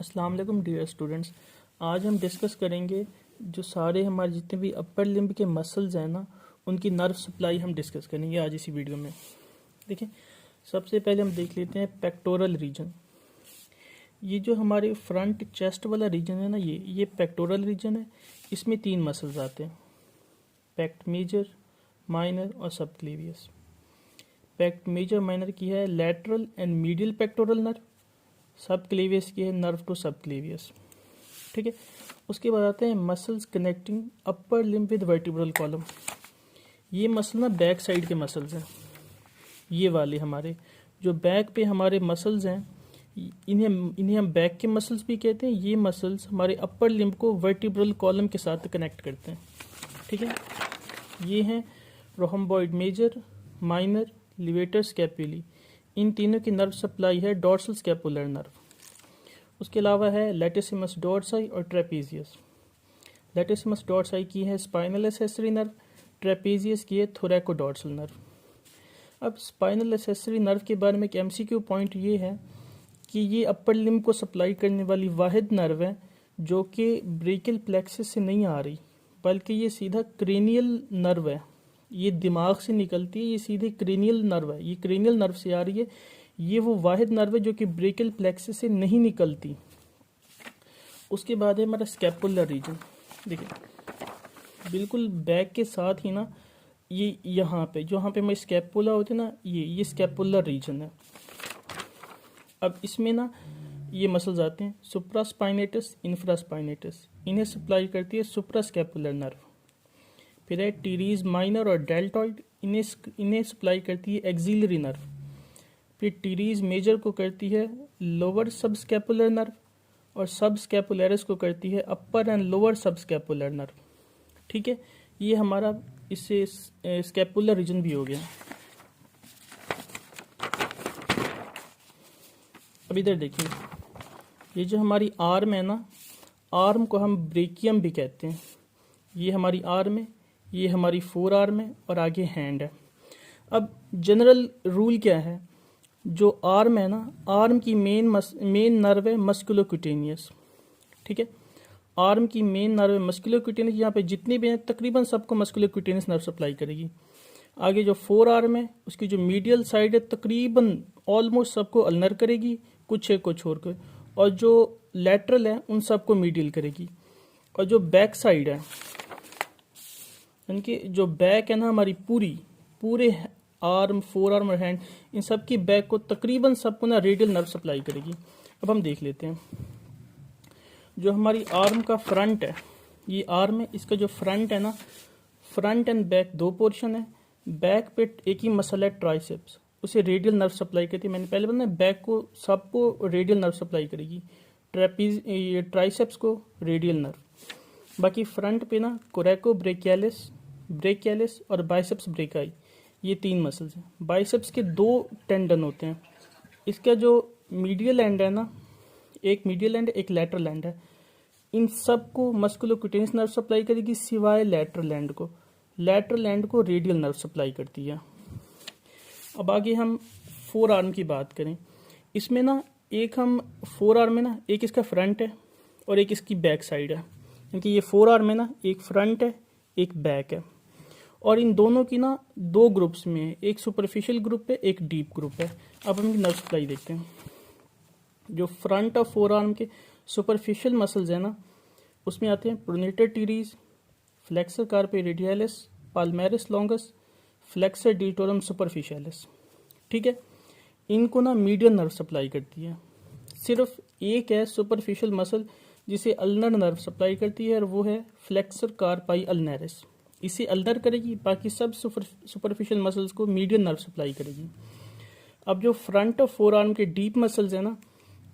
अस्सलाम वालेकुम dear students. आज हम डिस्कस करेंगे जो सारे हमारे जितने भी अपर लिम्ब के मसल्स हैं ना, उनकी नर्व सप्लाई हम डिस्कस करेंगे आज इसी वीडियो में। देखिए, सबसे पहले हम देख लेते हैं पेक्टोरल रीजन। ये जो हमारे फ्रंट चेस्ट वाला रीजन है ना, ये पेक्टोरल रीजन है। इसमें 3 मसल्स आते हैं, पेक्ट मेजर, माइनर और सबक्लेवियस। पेक्ट मेजर माइनर की है lateral and medial pectoral nerve, सब क्लेवियस की है नर्व टू सब क्लेवियस। ठीक है, उसके बाद आते हैं muscles connecting upper limb with vertebral column. ये मसल ना बैक साइड के मसल्स हैं, ये वाले हमारे जो बैक पे हमारे मसल्स हैं, इन्हें हम बैक के मसल्स भी कहते हैं। ये मसल्स हमारे अपर लिम्ब को वर्टिब्रल कॉलम के साथ कनेक्ट करते हैं। ठीक है, ये हैं रोहम्बॉइड मेजर, माइनर, लिवेटर स्कैपुली। इन तीनों की नर्व सप्लाई है डॉर्सल स्कैपुलर नर्व। उसके अलावा है लैटिसिमस डॉर्साई और ट्रेपेजियस। लैटिसिमस डॉर्साई की है स्पाइनल एसेसरी नर्व, ट्रेपेजियस की है थोरैकोडॉर्सल नर्व। अब स्पाइनल एसेसरी नर्व के बारे में एक एमसीक्यू पॉइंट ये है कि ये अपर लिम्ब को सप्लाई करने वाली वाहिद नर्व है जो कि ब्रेकियल प्लेक्सस से नहीं आ रही, बल्कि ये सीधा क्रेनियल नर्व है। ये दिमाग से निकलती है, ये सीधे क्रेनियल नर्व है, ये क्रेनियल नर्व से आ रही है। ये वो वाहिद नर्व है जो कि ब्रेकियल प्लेक्सस से नहीं निकलती। उसके बाद है हमारा स्कैपुलर रीजन। देखिए, बिल्कुल बैक के साथ ही ना, ये यहाँ पे हमारे स्कैपुला होते हैं ना, ये स्कैपुलर रीजन है। अब इसमें ना ये मसल्स आते हैं सुप्रास्पाइनेटस, इंफ्रास्पाइनेटस। इन्हें सप्लाई करती है सुप्रास्कैपुलर नर्व। फिर है टीरीज माइनर और डेल्टॉइड, इन्हें सप्लाई करती है एक्सिलरी नर्व। फिर टीरीज मेजर को करती है लोअर सबस्कैपुलर नर्व और सबस्कैपुलरिस को करती है अपर एंड लोअर सबस्कैपुलर नर्व। ठीक है, ये हमारा इससे स्कैपुलर रीजन भी हो गया। अब इधर देखिए, ये जो हमारी आर्म है ना, आर्म को हम ब्रेकियम भी कहते हैं। ये हमारी आर्म है, ये हमारी फोर आर्म है और आगे हैंड है। अब जनरल रूल क्या है, जो आर्म है ना, आर्म की मेन नर्व है मस्कुलोक्यूटेनियस। ठीक है, आर्म की मेन नर्व है मस्कुलोक्यूटेनियस। यहाँ पे जितने भी हैं तकरीबन सबको मस्कुलोक्यूटेनियस नर्व सप्लाई करेगी। आगे जो फोर आर्म है, उसकी जो मीडियल साइड है तकरीबन ऑलमोस्ट सबको अल्नर करेगी, कुछ एक को छोड़कर। और जो लैटरल है उन सबको मीडियल करेगी। और जो बैक साइड है, यानी कि जो बैक है ना हमारी पूरे आर्म, फोर आर्म और हैंड, इन सब की बैक को तकरीबन सबको ना रेडियल नर्व सप्लाई करेगी। अब हम देख लेते हैं, जो हमारी आर्म का फ्रंट है, ये आर्म है, इसका जो फ्रंट है ना, फ्रंट एंड बैक 2 पोर्शन है। बैक पे एक ही मसल है ट्राइसेप्स, उसे रेडियल नर्व सप्लाई करती है। मैंने पहले बताया बैक को सबको रेडियल नर्व सप्लाई करेगी, ट्राइसेप्स को रेडियल नर्व। बाकी फ्रंट पे ना कोरेको ब्रेकियालिस और बाइसेप्स ब्रेकाई, ये 3 मसल्स हैं। बाइसेप्स के 2 टेंडन होते हैं। इसका जो मीडियल एंड है ना, एक मीडियल एंड एक लैटरल एंड है। इन सब को मस्कुलोक्यूटेनियस नर्व सप्लाई करेगी सिवाय लैटरल एंड को। लैटरल एंड को रेडियल नर्व सप्लाई करती है। अब आगे हम फोर आर्म की बात करें। इसमें ना एक हम फोर आर्म में ना, एक इसका फ्रंट है और एक इसकी बैक साइड है। क्योंकि ये फोर आर्म में ना एक फ्रंट है एक बैक है, और इन दोनों की ना 2 ग्रुप्स में है, एक सुपरफिशियल ग्रुप है एक डीप ग्रुप है। अब हम नर्व सप्लाई देखते हैं। जो फ्रंट ऑफ फोर आर्म के सुपरफिशियल मसल्स है ना, उसमें आते हैं pronator teres, flexor carpi radialis, palmaris longus, flexor digitorum superficialis. ठीक है, इनको ना मीडियल नर्व सप्लाई करती है। सिर्फ एक है सुपरफिशियल मसल जिसे अल्नर नर्व सप्लाई करती है, और वो है फ्लेक्सर कार्पाई अल्नरिस। इसे अल्नर करेगी, बाकी सब सुपरफिशियल मसल्स को मीडियल नर्व सप्लाई करेगी। अब जो फ्रंट ऑफ फोर आर्म के डीप मसल्स है ना,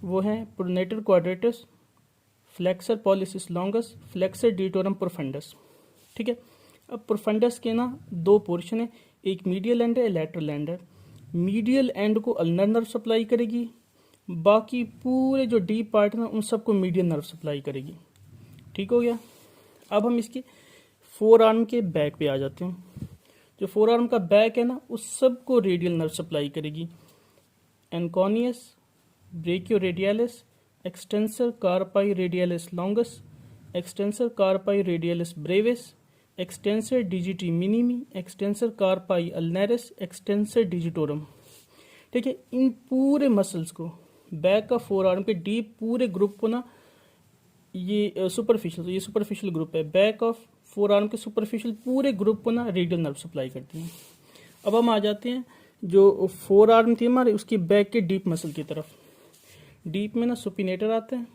वो हैं pronator quadratus, flexor pollicis longus, flexor digitorum profundus. ठीक है, अब प्रोफंडस के ना 2 पोर्शन है, एक मीडियल एंड है, लैटरल एंड है। मीडियल एंड को अल्नर नर्व सप्लाई करेगी, बाकी पूरे जो डीप पार्ट है ना, उन सबको मीडियल नर्व सप्लाई करेगी। ठीक हो गया। अब हम इसके फोर आर्म के बैक पे आ जाते हैं। जो फोर आर्म का बैक है ना, उस सबको रेडियल नर्व सप्लाई करेगी। Anconeus, brachioradialis, extensor carpi radialis longus, extensor carpi radialis brevis, extensor digiti minimi, extensor carpi ulnaris, extensor digitorum. ठीक है, इन पूरे मसल्स को, बैक का फोर आर्म के डीप पूरे ग्रुप को ना, ये सुपरफिशियल ग्रुप है, बैक ऑफ फोर आर्म के सुपरफिशियल पूरे ग्रुप को ना रेडियल नर्व सप्लाई करती है। अब हम आ जाते हैं जो फोर आर्म थी हमारे, उसकी बैक के डीप मसल की तरफ। डीप में ना सुपिनेटर आते हैं,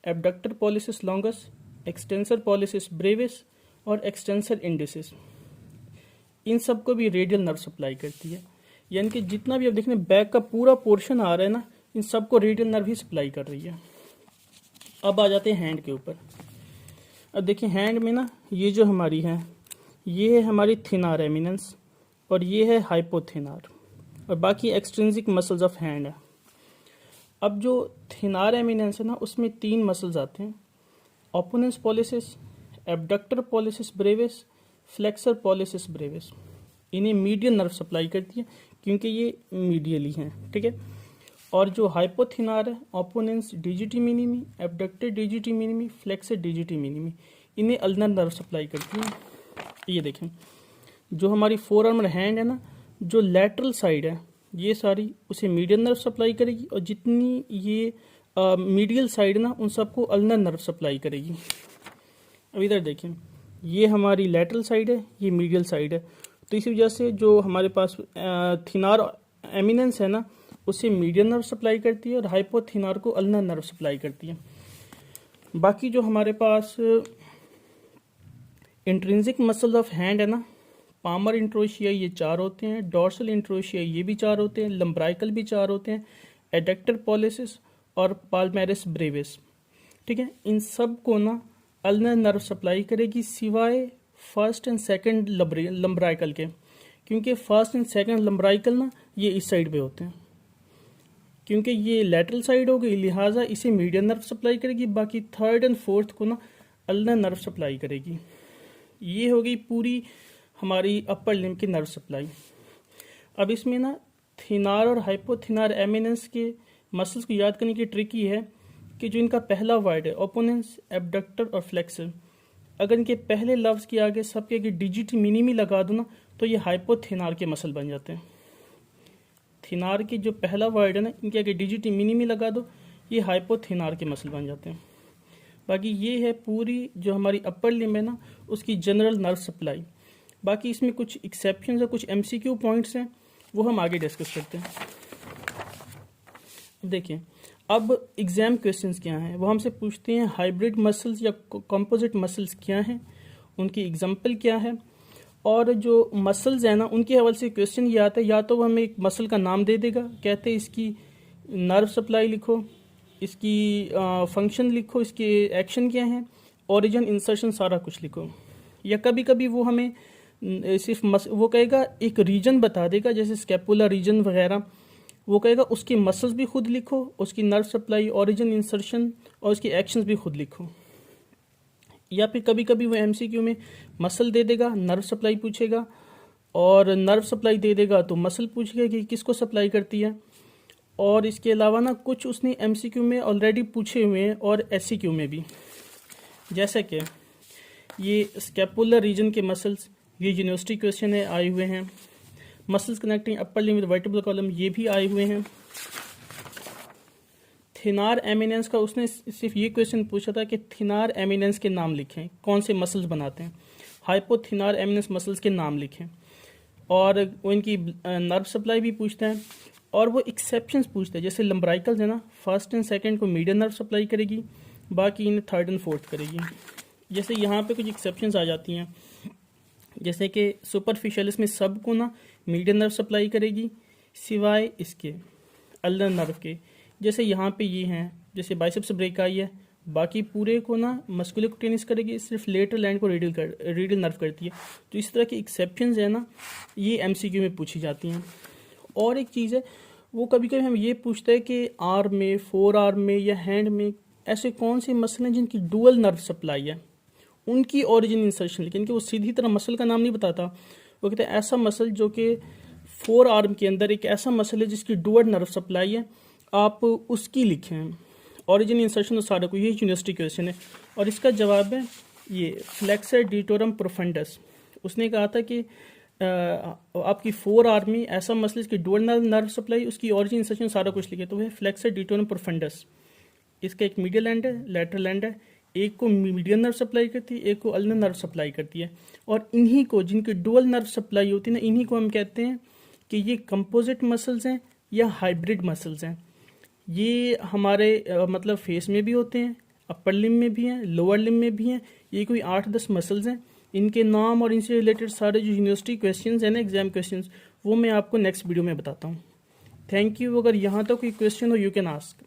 abductor pollicis longus, extensor pollicis Brevis और एक्सटेंसर इंडिसिस। इन सब को भी रेडियल नर्व सप्लाई करती है, यानी कि जितना भी अब देखने बैक का पूरा पोर्शन आ रहा है ना, इन सबको रेडियल नर्व ही सप्लाई कर रही है। अब आ जाते हैं हैंड के ऊपर। अब देखिए हैंड में ना, ये जो हमारी है, ये है हमारी थिनार एमिनेंस और ये है हाइपोथिनार, और बाकी एक्सट्रिंसिक मसल्स ऑफ हैंड है। अब जो थिनार एमिनेंस है ना, उसमें 3 मसल्स आते हैं, opponens pollicis, abductor pollicis brevis, flexor pollicis brevis. इन्हें मीडियल नर्व सप्लाई करती है क्योंकि ये मीडियली हैं। ठीक है, और जो हाइपोथिनार है, opponens digiti minimi, abductor digiti minimi, flexor digiti minimi, इन्हें अल्नर नर्व सप्लाई करती है। ये देखें, जो हमारी फोर आर्म हैंड है ना, जो लेटरल साइड है, ये सारी उसे मीडियल नर्व सप्लाई करेगी, और जितनी ये मीडियल साइड ना, उन सबको अल्नर नर्व सप्लाई करेगी। अब इधर देखें, ये हमारी लेटरल साइड है, ये मीडियल साइड है, तो इसी वजह से जो हमारे पास थिनार एमिनेंस है ना, उसे मीडियल नर्व सप्लाई करती है और हाइपोथिनार को अल्नर नर्व सप्लाई करती है। बाकी जो हमारे पास इंट्रिंसिक मसल ऑफ हैंड है ना, पामर इंट्रोशिया ये 4 होते हैं, डॉर्सल इंट्रोशिया ये भी 4 होते हैं, लंब्राइकल भी 4 होते हैं, एडक्टर पॉलिसिस और पाल्मेरिस ब्रेविस। ठीक है, इन सब को ना अल्नर नर्व सप्लाई करेगी, सिवाय फर्स्ट एंड सेकंड लंब्राइकल के, क्योंकि फर्स्ट एंड सेकंड लंब्राइकल ना ये इस साइड पे होते हैं, क्योंकि ये लेटरल साइड हो गई, लिहाजा इसे मीडियल नर्व सप्लाई करेगी। बाकी थर्ड एंड फोर्थ को ना अल्नर नर्व सप्लाई करेगी। ये हो गई पूरी हमारी अपर लिम्ब की नर्व सप्लाई। अब इसमें ना थिनार और हाइपोथिनार एमिनेंस के मसल्स को याद करने की ट्रिक ये है कि जो इनका पहला वर्ड है, ओपोनेंस, एबडक्टर और फ्लेक्सर, अगर इनके पहले लफ्ज़ के आगे सबके आगे डिजिट मिनिमी लगा दो ना, तो ये हाइपोथिनार के मसल बन जाते हैं। थिनार की जो पहला वर्ड है ना, इनके आगे डिजिट मिनिमी लगा दो, ये हाइपोथिनार के मसल बन जाते हैं। बाकी ये है पूरी जो हमारी अपर लिम्ब है ना, उसकी जनरल नर्व सप्लाई। बाकी इसमें कुछ एक्सेप्शंस है, कुछ एमसीक्यू पॉइंट्स हैं, वो हम आगे डिस्कस करते हैं। देखिए, अब एग्जाम क्वेश्चंस क्या हैं, वो हमसे पूछते हैं हाइब्रिड मसल्स या कंपोजिट मसल्स क्या हैं, उनकी एग्जांपल क्या है, और जो मसल्स हैं ना, उनके हवाले से क्वेश्चन ये आता है, या तो वो हमें एक मसल का नाम दे देगा, कहते हैं इसकी नर्व सप्लाई लिखो, इसकी फंक्शन लिखो, इसके एक्शन क्या हैं, ओरिजिन, इंसर्शन, सारा कुछ लिखो। या कभी कभी वो हमें सिर्फ वो कहेगा एक रीजन बता देगा, जैसे स्कैपुला रीजन वगैरह, वो कहेगा उसकी मसल्स भी खुद लिखो, उसकी नर्व सप्लाई, ओरिजिन, इंसर्शन और उसकी एक्शंस भी खुद लिखो। या फिर कभी कभी वो एमसीक्यू में मसल दे देगा, नर्व सप्लाई पूछेगा, और नर्व सप्लाई दे देगा तो मसल पूछेगा कि किसको सप्लाई करती है। और इसके अलावा ना कुछ उसने एमसीक्यू में ऑलरेडी पूछे हुए हैं और एससीक्यू में भी, जैसे कि ये स्कैपुलर रीजन के मसल्स, ये यूनिवर्सिटी क्वेश्चन है, आए हुए हैं। Muscles connecting upper limb with vertebral column, ये भी आए हुए हैं। थिनार एमिनेंस का उसने सिर्फ ये क्वेश्चन पूछा था कि थिनार एमिनेंस के नाम लिखें, कौन से मसल्स बनाते हैं। हाइपोथिनार एमिनेंस मसल्स के नाम लिखें, और वो इनकी नर्व सप्लाई भी पूछते हैं, और वो एक्सेप्शंस पूछते हैं, जैसे लंब्राइकल्स है ना, फर्स्ट एंड सेकंड को मीडियल नर्व सप्लाई करेगी, बाकी इन्हें थर्ड एंड फोर्थ करेगी। जैसे यहाँ पे कुछ एक्सेप्शंस आ जाती हैं, जैसे कि सुपरफिशियलिस में सब को ना मीडियल नर्व सप्लाई करेगी, सिवाय इसके अल्नर नर्व के। जैसे यहाँ पे ये हैं, जैसे बाइसेप्स ब्रेकाई है, बाकी पूरे को ना मस्कुलोक्यूटेनियस करेगी, सिर्फ लेटरल एंड को रेडियल नर्व करती है। तो इस तरह की एक्सेप्शंस है ना, ये एमसीक्यू में पूछी जाती हैं। और एक चीज़ है, वो कभी कभी हम ये पूछते हैं कि आर्म में, फोर आर्म में या हैंड में ऐसे कौन से मसल हैं जिनकी डुअल नर्व सप्लाई है, उनकी ओरिजिन इंसर्शन, लेकिन कि वो सीधी तरह मसल का नाम नहीं बताता। वो कहते हैं ऐसा मसल जो कि फोर आर्म के अंदर एक ऐसा मसल है जिसकी डुअल नर्व सप्लाई है, आप उसकी लिखें। ओरिजिन इंसर्शन और सारा कोई, ये यूनिवर्सिटी क्वेश्चन है। और इसका जवाब है ये फ्लेक्सर डिटोरम प्रोफंडस। उसने कहा था कि आपकी 4 आर्म में ऐसा मसल की डुअल नर्व सप्लाई, उसकी ओरिजिन इंसर्शन सारा कुछ लिखे, तो वह फ्लेक्सर डिटोरम प्रोफंडस। इसका एक मीडियल एंड है, लेटरल एंड है, एक को मीडियन नर्व सप्लाई करती है, एक को अल्नर नर्व सप्लाई करती है। और इन्हीं को, जिनकी डुअल नर्व सप्लाई होती है ना, इन्हीं को हम कहते हैं कि ये कंपोजिट मसल्स हैं या हाइब्रिड मसल्स हैं। ये हमारे मतलब फेस में भी होते हैं, अपर लिम में भी हैं, लोअर लिम में भी हैं। ये कोई 8-10 मसल्स हैं। इनके नाम और इनसे रिलेटेड सारे जो यूनिवर्सिटी क्वेश्चंस हैं ना, एग्जाम क्वेश्चंस, वो मैं आपको नेक्स्ट वीडियो में बताता हूँ। Thank you. अगर यहाँ तक कोई क्वेश्चन हो, यू कैन आस्क।